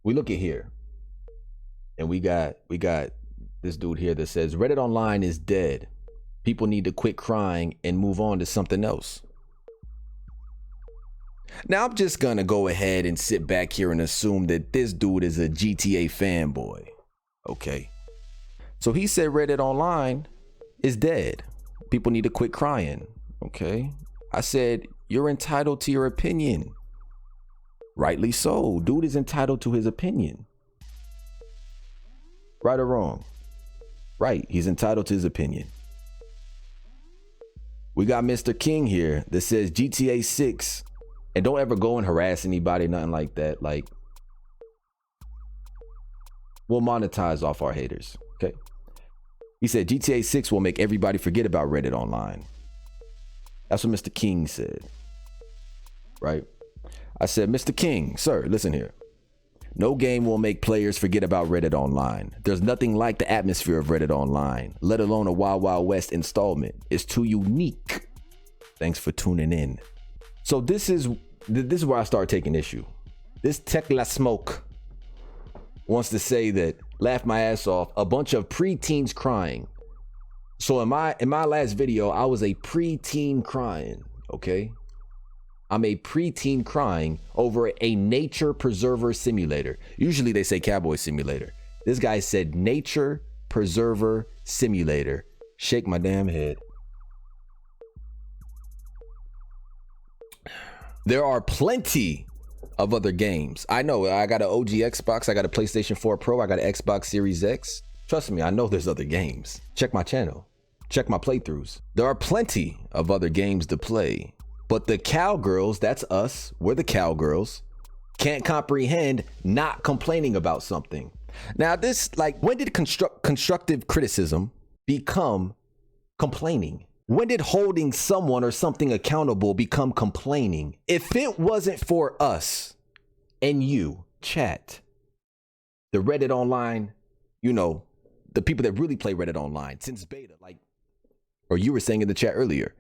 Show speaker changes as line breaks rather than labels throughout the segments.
We look at here, and we got this dude here that says Reddit Online is dead. People need to quit crying and move on to something else. Now I'm just gonna go ahead and sit back here and assume that this dude is a GTA fanboy. Okay. So he said Reddit Online is dead. People need to quit crying. Okay. I said, you're entitled to your opinion. Rightly so. Dude is entitled to his opinion. Right or wrong? Right. He's entitled to his opinion. We got Mr. King here that says GTA 6. And don't ever go and harass anybody, nothing like that. Like, we'll monetize off our haters. Okay. He said GTA 6 will make everybody forget about Reddit Online. That's what Mr. King said. Right? I said, Mr. King, sir, listen here. No game will make players forget about Reddit Online. There's nothing like the atmosphere of Reddit Online, let alone a Wild Wild West installment. It's too unique. Thanks for tuning in. So this is where I start taking issue. This Tekla Smoke wants to say that, laugh my ass off, a bunch of preteens crying. So in my last video, I was a preteen crying, okay? I'm a preteen crying over a nature preserver simulator. Usually they say cowboy simulator. This guy said nature preserver simulator. Shake my damn head. There are plenty of other games. I know I got an OG Xbox, I got a PlayStation 4 Pro, I got an Xbox Series X. Trust me, I know there's other games. Check my channel, check my playthroughs. There are plenty of other games to play, but the cowgirls, that's us, we're the cowgirls, can't comprehend not complaining about something. Now this, like, when did constructive criticism become complaining? When did holding someone or something accountable become complaining? If it wasn't for us and you, chat, the Reddit Online, you know, the people that really play Reddit Online since beta, like, or you were saying in the chat earlier,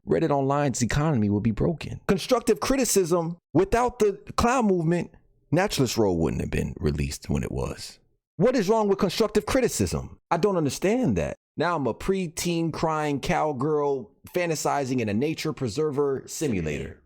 Reddit Online's economy will be broken. Constructive criticism, without the clown movement, Naturalist Row wouldn't have been released when it was. What is wrong with constructive criticism? I don't understand that. Now I'm a preteen crying cowgirl fantasizing in a nature preserver simulator.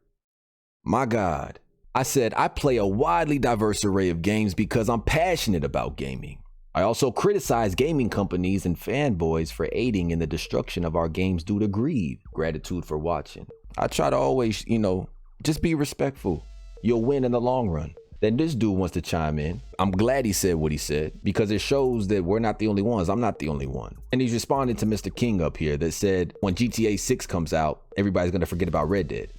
My God. I said I play a widely diverse array of games because I'm passionate about gaming. I also criticize gaming companies and fanboys for aiding in the destruction of our games due to greed. Gratitude for watching. I try to always, you know, just be respectful. You'll win in the long run. Then this dude wants to chime in. I'm glad he said what he said because it shows that we're not the only ones. I'm not the only one. And he's responding to Mr. King up here that said when GTA 6 comes out, everybody's going to forget about Red Dead.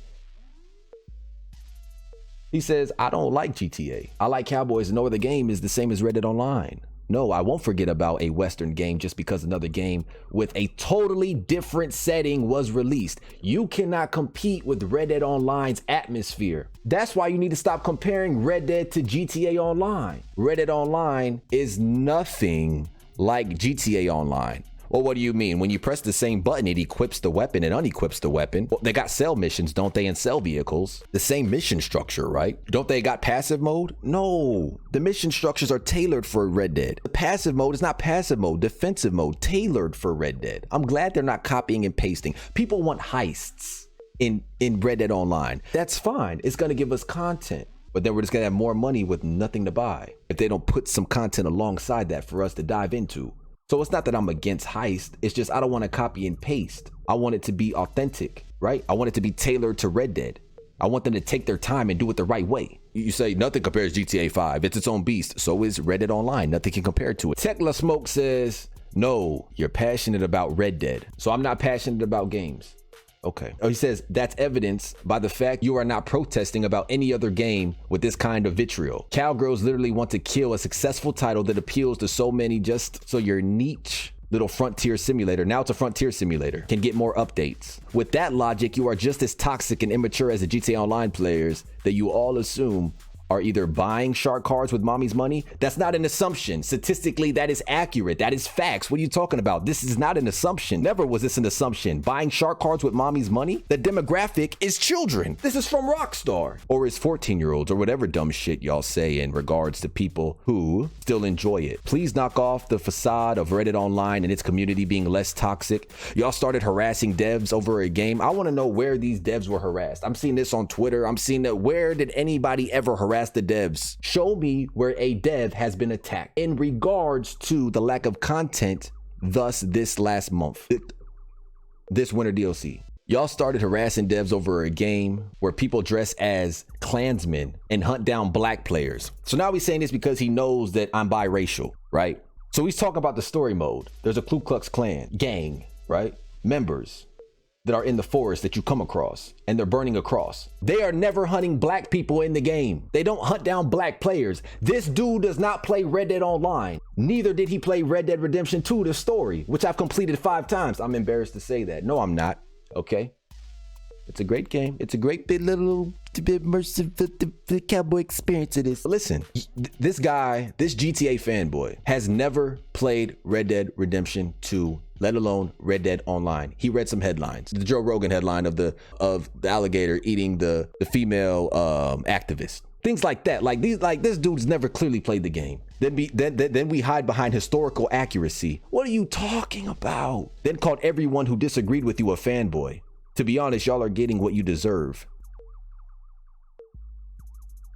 He says, I don't like GTA. I like Cowboys and no other game is the same as Reddit Online. No, I won't forget about a Western game just because another game with a totally different setting was released. You cannot compete with Red Dead Online's atmosphere. That's why you need to stop comparing Red Dead to GTA Online. Red Dead Online is nothing like GTA Online. Well, what do you mean? When you press the same button, it equips the weapon and unequips the weapon. Well, they got sell missions, don't they, and sell vehicles? The same mission structure, right? Don't they got passive mode? No, the mission structures are tailored for Red Dead. The passive mode is not passive mode, defensive mode, tailored for Red Dead. I'm glad they're not copying and pasting. People want heists in Red Dead Online. That's fine. It's gonna give us content. But then we're just gonna have more money with nothing to buy if they don't put some content alongside that for us to dive into. So it's not that I'm against heist. It's just I don't want to copy and paste. I want it to be authentic, right? I want it to be tailored to Red Dead. I want them to take their time and do it the right way. You say nothing compares GTA 5. It's its own beast. So is Red Dead Online. Nothing can compare to it. Tekla Smoke says, no, you're passionate about Red Dead. So I'm not passionate about games. Okay. Oh, he says that's evidence by the fact you are not protesting about any other game with this kind of vitriol. Cowgirls literally want to kill a successful title that appeals to so many just so your niche little frontier simulator, now it's a frontier simulator, can get more updates. With that logic, you are just as toxic and immature as the GTA Online players that you all assume are either buying shark cards with mommy's money. That's not an assumption. Statistically, that is accurate. That is facts. What are you talking about? This is not an assumption. Never was this an assumption. Buying shark cards with mommy's money? The demographic is children. This is from Rockstar. Or is 14-year-olds or whatever dumb shit y'all say in regards to people who still enjoy it. Please knock off the facade of Reddit Online and its community being less toxic. Y'all started harassing devs over a game. I want to know where these devs were harassed. I'm seeing this on Twitter. I'm seeing that. Where did anybody ever harass the devs? Show me where a dev has been attacked in regards to the lack of content thus this last month, this winter DLC. Y'all started harassing devs over a game where people dress as Klansmen and hunt down black players. So now he's saying this because he knows that I'm biracial, right? So he's talking about the story mode. There's a Ku Klux Klan gang, right? Members that are in the forest that you come across, and they're burning a cross. They are never hunting black people in the game. They don't hunt down black players. This dude does not play Red Dead Online. Neither did he play Red Dead Redemption 2, the story, which I've completed 5 times. I'm embarrassed to say that. No, I'm not. Okay. It's a great game. It's a great bit little bit immersive the cowboy experience it is. Listen, this guy, this GTA fanboy, has never played Red Dead Redemption 2, let alone Red Dead Online. He read some headlines. The Joe Rogan headline of the alligator eating the female activist. Things like that. Like this dude's never clearly played the game. Then we hide behind historical accuracy. What are you talking about? Then called everyone who disagreed with you a fanboy. To be honest, y'all are getting what you deserve.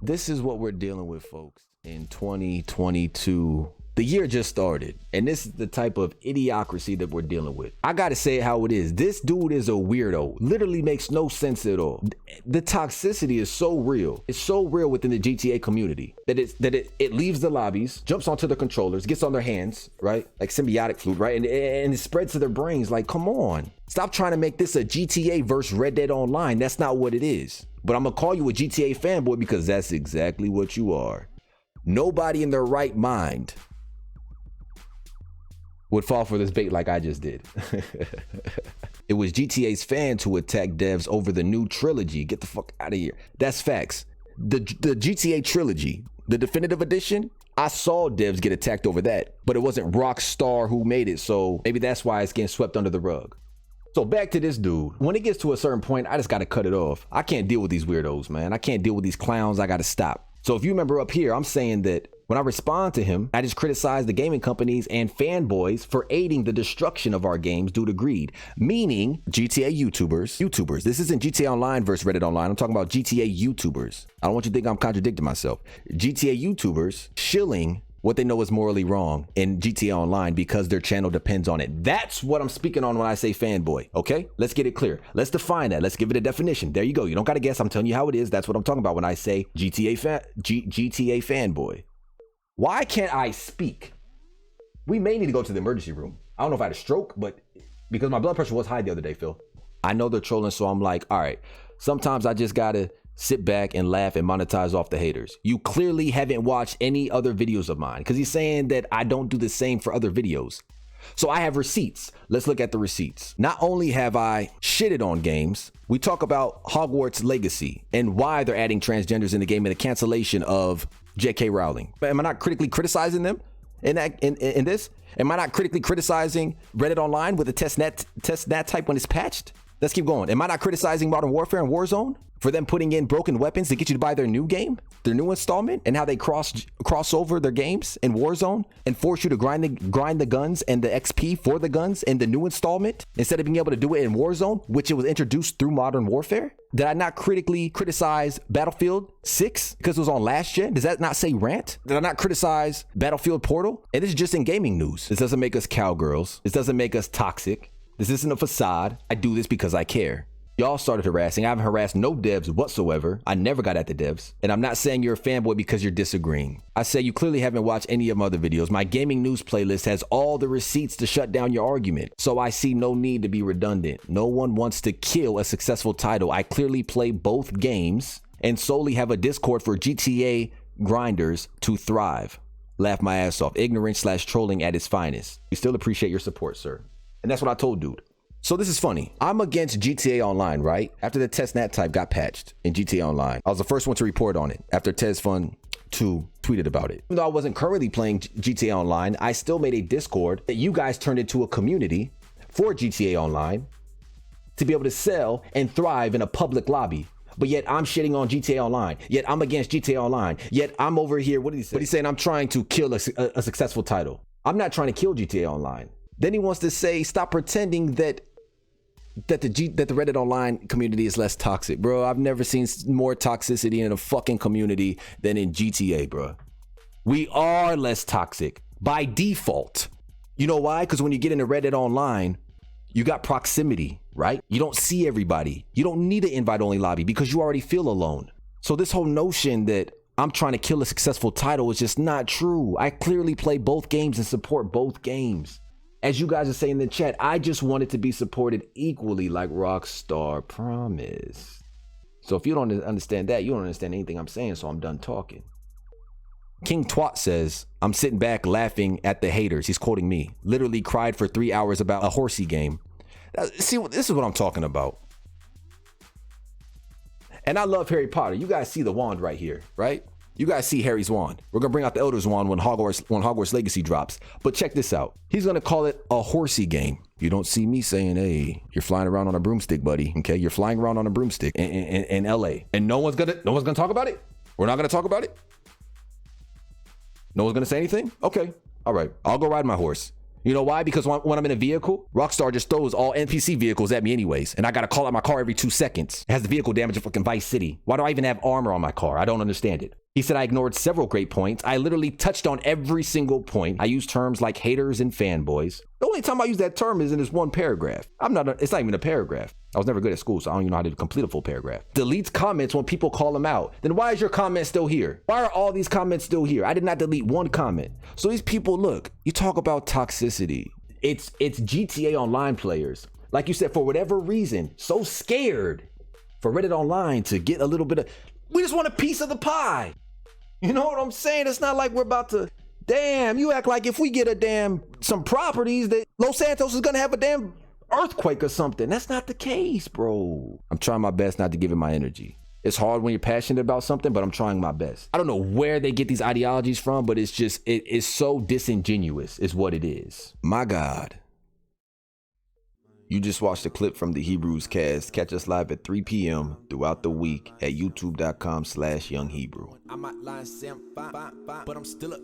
This is what we're dealing with, folks, in 2022. The year just started, and this is the type of idiocracy that we're dealing with. I gotta say it how it is. This dude is a weirdo. Literally makes no sense at all. The toxicity is so real. It's so real within the GTA community that it leaves the lobbies, jumps onto the controllers, gets on their hands, right? Like symbiotic fluid, right? And it spreads to their brains. Like, come on. Stop trying to make this a GTA versus Red Dead Online. That's not what it is. But I'm gonna call you a GTA fanboy because that's exactly what you are. Nobody in their right mind would fall for this bait like I just did. It was GTA's fans who attacked devs over the new trilogy. Get the fuck out of here. That's facts. The GTA trilogy, the definitive edition, I saw devs get attacked over that, but it wasn't Rockstar who made it, so maybe that's why it's getting swept under the rug. So back to this dude. When it gets to a certain point, I just gotta cut it off. I can't deal with these weirdos, man. I can't deal with these clowns. I gotta stop. So if you remember up here, I'm saying that when I respond to him, I just criticize the gaming companies and fanboys for aiding the destruction of our games due to greed. Meaning GTA YouTubers. This isn't GTA Online versus Reddit Online. I'm talking about GTA YouTubers. I don't want you to think I'm contradicting myself. GTA YouTubers shilling what they know is morally wrong in GTA Online because their channel depends on it. That's what I'm speaking on when I say fanboy, okay? Let's get it clear. Let's define that. Let's give it a definition. There you go. You don't gotta guess. I'm telling you how it is. That's what I'm talking about when I say GTA fanboy. Why can't I speak? We may need to go to the emergency room. I don't know if I had a stroke, but because my blood pressure was high the other day, Phil. I know they're trolling, so I'm like, all right, sometimes I just gotta sit back and laugh and monetize off the haters. You clearly haven't watched any other videos of mine because he's saying that I don't do the same for other videos. So I have receipts. Let's look at the receipts. Not only have I shitted on games, we talk about Hogwarts Legacy and why they're adding transgenders in the game and the cancellation of J.K. Rowling. Am I not critically criticizing them in this? Am I not critically criticizing Reddit Online with a test net type when it's patched? Let's keep going. Am I not criticizing Modern Warfare and Warzone for them putting in broken weapons to get you to buy their new game, their new installment, and how they cross over their games in Warzone and force you to grind the guns and the XP for the guns in the new installment instead of being able to do it in Warzone, which it was introduced through Modern Warfare? Did I not critically criticize Battlefield 6 because it was on last gen? Does that not say rant? Did I not criticize Battlefield Portal? And this is just in gaming news. This doesn't make us cowgirls. This doesn't make us toxic. This isn't a facade. I do this because I care. Y'all started harassing. I haven't harassed no devs whatsoever. I never got at the devs. And I'm not saying you're a fanboy because you're disagreeing. I say you clearly haven't watched any of my other videos. My gaming news playlist has all the receipts to shut down your argument. So I see no need to be redundant. No one wants to kill a successful title. I clearly play both games and solely have a Discord for GTA grinders to thrive. Laugh my ass off. Ignorance / trolling at its finest. We still appreciate your support, sir. And that's what I told dude. So this is funny. I'm against GTA Online, right? After the testnet type got patched in GTA Online, I was the first one to report on it after TesFun 2 tweeted about it. Even though I wasn't currently playing GTA Online, I still made a Discord that you guys turned into a community for GTA Online to be able to sell and thrive in a public lobby. But yet I'm shitting on GTA Online. Yet I'm against GTA Online. Yet I'm over here. What did he say? But he's saying I'm trying to kill a successful title. I'm not trying to kill GTA Online. Then he wants to say, stop pretending that the Reddit Online community is less toxic. Bro, I've never seen more toxicity in a fucking community than in GTA, bro. We are less toxic by default. You know why? Because when you get into Reddit Online, you got proximity, right? You don't see everybody. You don't need an invite-only lobby because you already feel alone. So this whole notion that I'm trying to kill a successful title is just not true. I clearly play both games and support both games. As you guys are saying in the chat, I just want it to be supported equally like Rockstar promised. So if you don't understand that, you don't understand anything I'm saying, so I'm done talking. King Twat says, I'm sitting back laughing at the haters. He's quoting me. Literally cried for 3 hours about a horsey game. See, this is what I'm talking about. And I love Harry Potter. You guys see the wand right here, right? You guys see Harry's wand. We're gonna bring out the Elder's wand when Hogwarts Legacy drops. But check this out. He's gonna call it a horsey game. You don't see me saying, hey, you're flying around on a broomstick, buddy. Okay, you're flying around on a broomstick in LA. And no one's gonna talk about it? We're not gonna talk about it? No one's gonna say anything? Okay, all right, I'll go ride my horse. You know why? Because when I'm in a vehicle, Rockstar just throws all NPC vehicles at me anyways, and I gotta call out my car every 2 seconds. It has the vehicle damage in fucking Vice City. Why do I even have armor on my car? I don't understand it. He said I ignored several great points. I literally touched on every single point. I use terms like haters and fanboys. The only time I use that term is in this one paragraph. It's not even a paragraph. I was never good at school, so I don't even know how to complete a full paragraph. Deletes comments when people call him out. Then why is your comment still here? Why are all these comments still here? I did not delete one comment. So these people, look, you talk about toxicity. It's GTA Online players. Like you said, for whatever reason, so scared for Reddit Online to get a little bit of, we just want a piece of the pie. You know what I'm saying? It's not like we're about to, damn, you act like if we get some properties that Los Santos is gonna have a damn earthquake or something. That's not the case, bro. I'm trying my best not to give it my energy. It's hard when you're passionate about something, but I'm trying my best. I don't know where they get these ideologies from, but it's just, it is so disingenuous is what it is. My God. You just watched a clip from the Hebrews cast. Catch us live at 3 p.m. throughout the week at youtube.com/YoungHebrew. I might lie and say I'm fine, but I'm still up.